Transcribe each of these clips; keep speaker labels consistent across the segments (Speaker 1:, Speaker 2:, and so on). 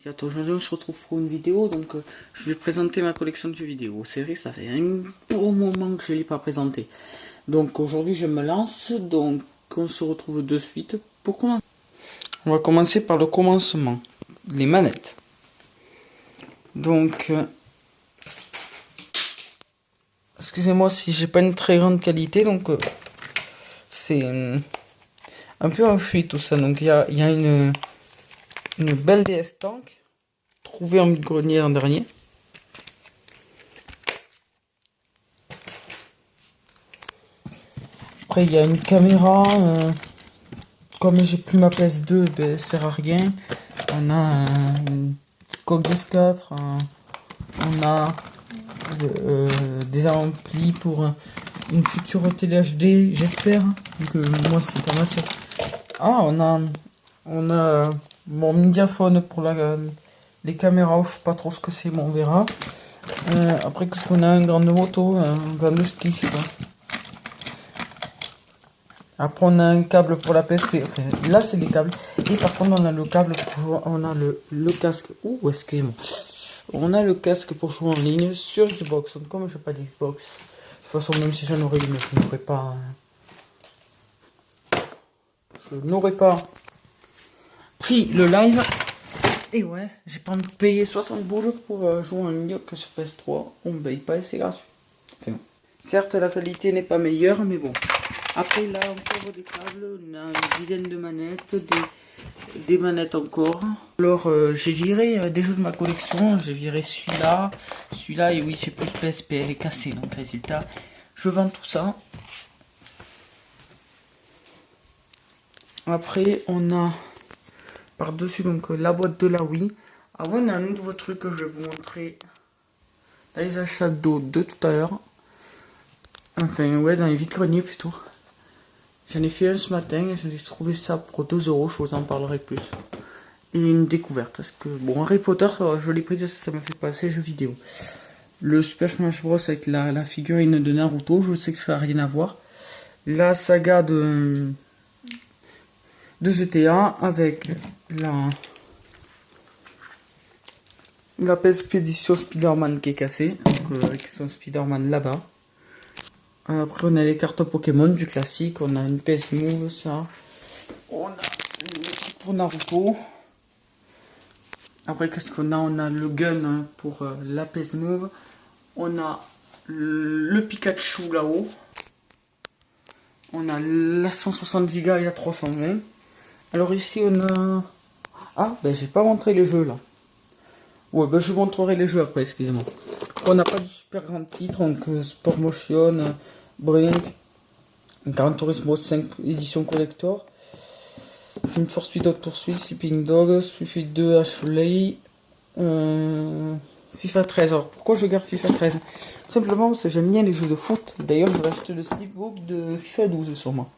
Speaker 1: Aujourd'hui on se retrouve pour une vidéo, donc je vais présenter ma collection de jeux vidéo. C'est vrai, ça fait un bon moment que je ne l'ai pas présenté. Donc aujourd'hui je me lance, donc on se retrouve de suite pour commencer. On va commencer par le commencement, les manettes. Donc, excusez-moi si j'ai pas une très grande qualité, donc c'est un peu en fuite tout ça. Donc il y a une belle DS Tank trouvée en grenier l'an dernier. Après il y a une caméra, comme j'ai plus ma PS2, ben, ça sert à rien. On a une Codex 4, on a des amplis pour une future télé HD, j'espère. Donc moi c'est pas mal sûr. Ah, on a mon Mediaphone pour les caméras, je sais pas trop ce que c'est, mais on verra. Après, qu'est-ce qu'on a? Un grande moto, un grande ski, je sais pas. Après, on a un câble pour la PSP. Enfin, là, c'est les câbles. Et par contre, on a le câble pour jouer. On a le casque. Ouh, excusez-moi. On a le casque pour jouer en ligne sur Xbox. Donc, comme je n'ai pas d'Xbox, de toute façon, même si j'en aurais une, je n'aurais pas. Je n'aurais pas pris le live. Et ouais, j'ai pas payé 60 boules pour jouer en ligne que sur PS3. On ne paye pas et c'est gratuit. Enfin, certes, la qualité n'est pas meilleure, mais bon. Après, là, encore des câbles, on a une dizaine de manettes, des manettes encore. Alors, j'ai viré des jeux de ma collection, j'ai viré celui-là, et oui, j'ai plus de PSP, elle est cassée, donc résultat, je vends tout ça. Après, on a par-dessus donc la boîte de la Wii. Ah ouais, on a un nouveau truc que je vais vous montrer dans les achats d'eau de tout à l'heure. Enfin, ouais, dans les vides-greniers plutôt. J'en ai fait un ce matin, j'ai trouvé ça pour 2 €, je vous en parlerai plus. Et une découverte, parce que bon, Harry Potter, je l'ai pris parce que ça m'a fait passer jeux vidéo. Le Super Smash Bros avec la figurine de Naruto, je sais que ça n'a rien à voir. La saga de GTA avec la PSP édition Spider-Man qui est cassée, donc avec son Spider-Man là-bas. Après on a les cartes Pokémon du classique, on a une PS Move, ça. On a pour Naruto. Après qu'est-ce qu'on a? On a le gun pour la PS Move. On a le Pikachu là-haut. On a la 160 Go et la 320. Alors ici on a... Ah ben j'ai pas montré les jeux là. Ouais ben je vous montrerai les jeux après, excusez-moi. On n'a pas de super grand titre, donc Sport Motion, Brink, Gran Turismo 5 édition collector, Need for Speed Hot Pursuit, Sleeping Dogs, Swift 2 Ashley, FIFA 13. Alors pourquoi je garde FIFA 13? Simplement parce que j'aime bien les jeux de foot. D'ailleurs je vais acheter le slipbook de FIFA 12 sur moi.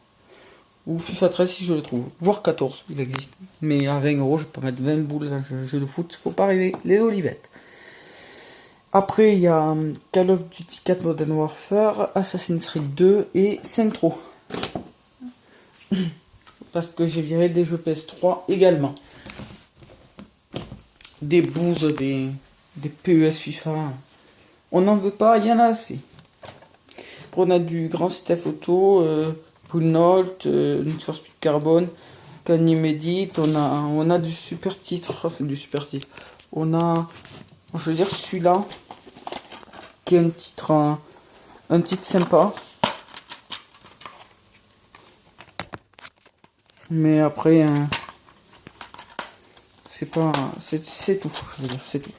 Speaker 1: Ou FIFA 13 si je le trouve. Voire 14, il existe. Mais à 20 €, je peux mettre 20 boules dans un jeu de foot. Faut pas rêver. Les olivettes. Après, il y a Call of Duty 4 Modern Warfare, Assassin's Creed 2 et Centro. Parce que j'ai viré des jeux PS3 également. Des bouses, des PES FIFA. On n'en veut pas, il y en a assez. Après, on a du Grand Theft Auto, Burnout, Need for Speed Carbon, Canyon Medit. On a du super titre. Enfin, du super titre. On a, je veux dire, celui-là, qui est un titre sympa. Mais après, c'est pas, c'est tout, je veux dire, c'est tout.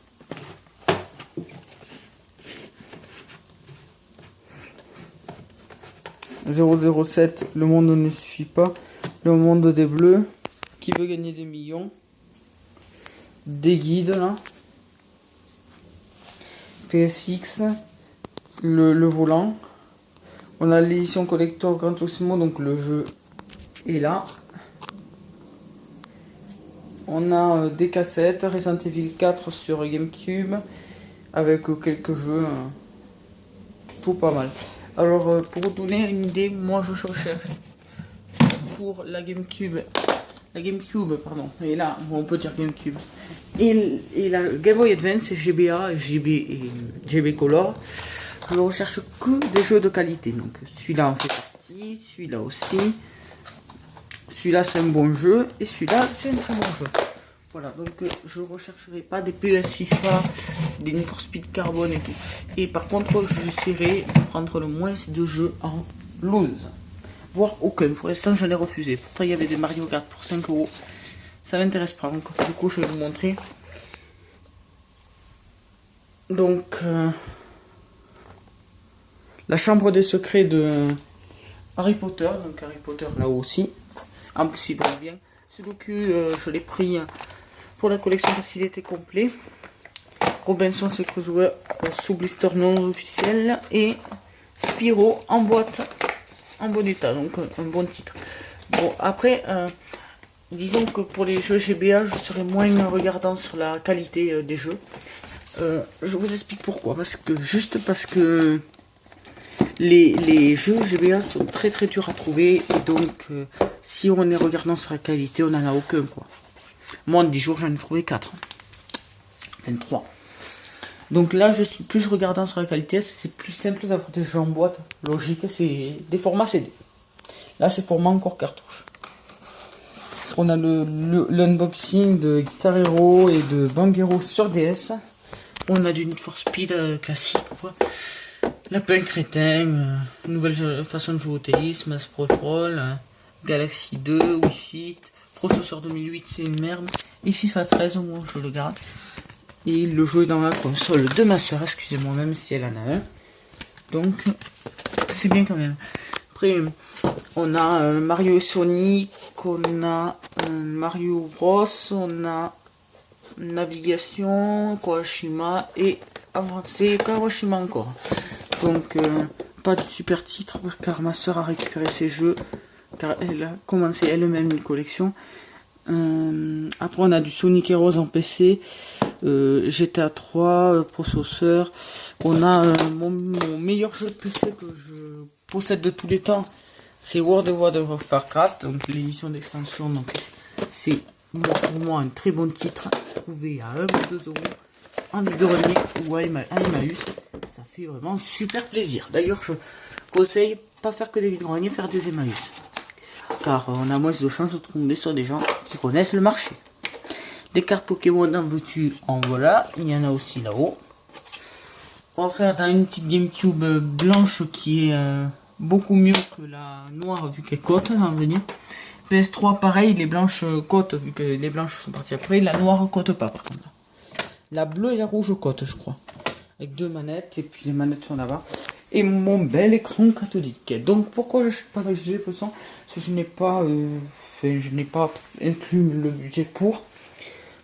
Speaker 1: .007, le monde ne suffit pas. Le monde des bleus, qui veut gagner des millions. Des guides là. PSX, le volant. On a l'édition collector Gran Turismo, donc le jeu est là. On a des cassettes, Resident Evil 4 sur GameCube, avec quelques jeux plutôt pas mal. Alors pour vous donner une idée, moi je cherche pour la GameCube la GameCube, pardon, et là, bon, on peut dire GameCube, et la Game Boy Advance, GBA, et GB Color, je recherche que des jeux de qualité. Donc celui-là en fait partie, celui-là aussi, celui-là c'est un bon jeu, et celui-là c'est un très bon jeu. Voilà, donc je rechercherai pas des PS FIFA, des Need for Speed Carbone et tout. Et par contre, j'essaierai de prendre le moins de jeux en loose. Voire aucun. Pour l'instant, j'en ai refusé. Pourtant, il y avait des Mario Kart pour 5 euros. Ça m'intéresse pas. Donc, du coup, je vais vous montrer. Donc, la chambre des secrets de Harry Potter. Donc, Harry Potter là aussi. En plus, il va bien. Sudoku, je l'ai pris pour la collection parce qu'il était complet. Robinson Crusoe sous blister non officiel. Et Spyro en boîte. En bon état, donc un bon titre. Bon, après, disons que pour les jeux GBA, je serai moins regardant sur la qualité des jeux. Je vous explique pourquoi. Juste parce que les jeux GBA sont très très durs à trouver. Et donc, si on est regardant sur la qualité, on n'en a aucun, quoi. Moi, en 10 jours, j'en ai trouvé 4. 23. Donc là, je suis plus regardant sur la qualité, c'est plus simple d'avoir des jeux en boîte. Logique, c'est des formats CD. Là, c'est format encore cartouche. On a l'unboxing de Guitar Hero et de Bang Hero sur DS. On a du Need for Speed classique, quoi. Lapin Crétin, nouvelle façon de jouer au tennis, Smash Pro Troll, Galaxy 2, Wii Fit, Processeur 2008, c'est une merde. Et FIFA 13, moi je le garde. Et le jeu est dans la console de ma soeur, excusez-moi, même si elle en a un. Donc, c'est bien quand même. Après, on a Mario et Sonic, on a Mario Bros, on a Navigation, Kawashima et avancé Kawashima encore. Donc, pas de super titre car ma soeur a récupéré ses jeux, car elle a commencé elle-même une collection. Après, on a du Sonic Heroes en PC. GTA 3, processeur. On a mon meilleur jeu de PC que je possède de tous les temps, c'est World of Warcraft, donc l'édition d'extension. Donc c'est pour moi un très bon titre, trouvé à 1 ou 2 euros en vide-grenier ou à Emmaüs. Ça fait vraiment super plaisir. D'ailleurs, je conseille pas faire que des vide-greniers, faire des Emmaüs, car on a moins de chances de tomber sur des gens qui connaissent le marché. Des cartes Pokémon en veux-tu, en voilà. Il y en a aussi là-haut. Après, on a une petite GameCube blanche qui est beaucoup mieux que la noire vu qu'elle cote, on veut dire. PS3, pareil, les blanches cotent vu que les blanches sont parties après. La noire cote pas, par contre. La bleue et la rouge cotent, je crois. Avec 2 manettes, et puis les manettes sont là-bas. Et mon bel écran cathodique. Donc, pourquoi je n'achète pas de GG Parce que je n'ai pas inclus le budget pour.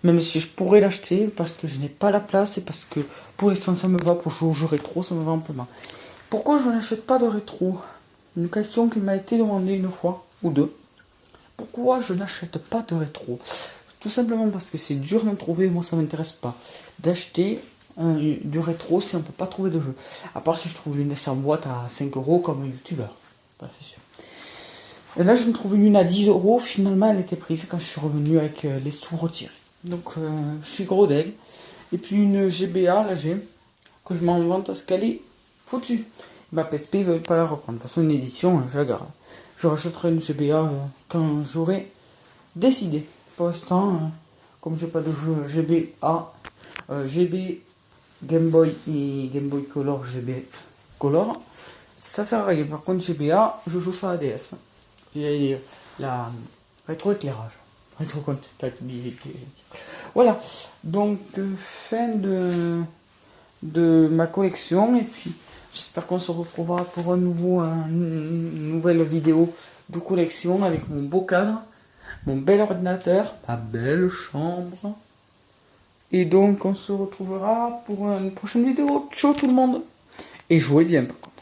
Speaker 1: Même si je pourrais l'acheter, parce que je n'ai pas la place et parce que pour l'instant ça me va, pour jouer au jeu rétro ça me va amplement. Pourquoi je n'achète pas de rétro? Une question qui m'a été demandée une fois ou deux. Pourquoi je n'achète pas de rétro? Tout simplement parce que c'est dur d'en trouver, moi ça m'intéresse pas d'acheter du rétro si on peut pas trouver de jeu. À part si je trouve une en boîte à 5 euros comme un youtubeur, ça c'est sûr. Et là je me trouve une à 10 euros, finalement elle était prise quand je suis revenu avec les sous retirés. Donc je suis gros deg. Et puis une GBA, là j'ai, que je m'en vante parce qu'elle est foutue. Ma PSP ne veut pas la reprendre. De toute façon, une édition, je la garde. Je rachèterai une GBA quand j'aurai décidé. Pour l'instant, comme j'ai pas de jeu GBA, GB, Game Boy et Game Boy Color, GB Color, ça sert à rien. Par contre, GBA, je joue sur la DS. Et la rétroéclairage. Voilà, donc fin de ma collection, et puis j'espère qu'on se retrouvera pour une nouvelle vidéo de collection avec mon beau cadre, mon bel ordinateur, ma belle chambre, et donc on se retrouvera pour une prochaine vidéo. Ciao tout le monde, et jouez bien par contre.